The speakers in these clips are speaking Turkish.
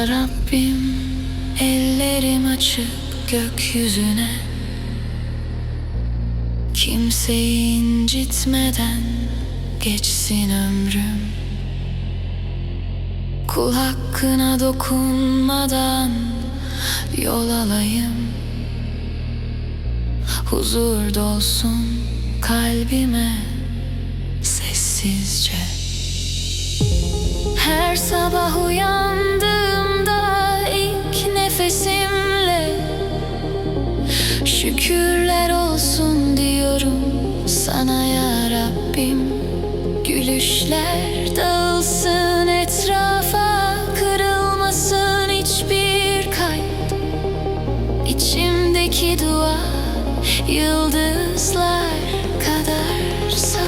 Ya Rabbim, ellerim açık gökyüzüne, kimseyi incitmeden geçsin ömrüm. Kul hakkına dokunmadan yol alayım. Huzur dolsun kalbime sessizce. Her sabah uyandığımda ilk nefesimle şükürler olsun diyorum sana ya Rabbim. Gülüşler dağılsın etrafa, kırılmasın hiçbir kalp. İçimdeki dua yıldızlar kadar saf.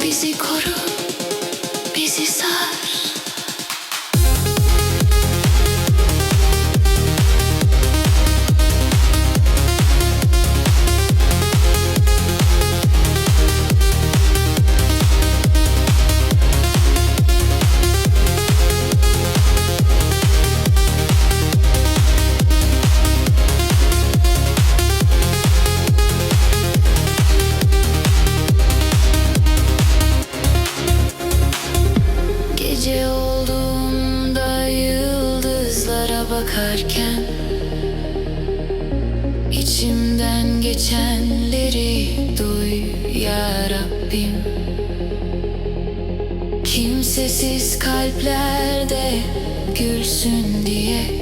Bizi koru, bizi sar. Gece olduğunda yıldızlara bakarken içimden geçenleri duy ya Rabbim. Kimsesiz kalplerde gülsün diye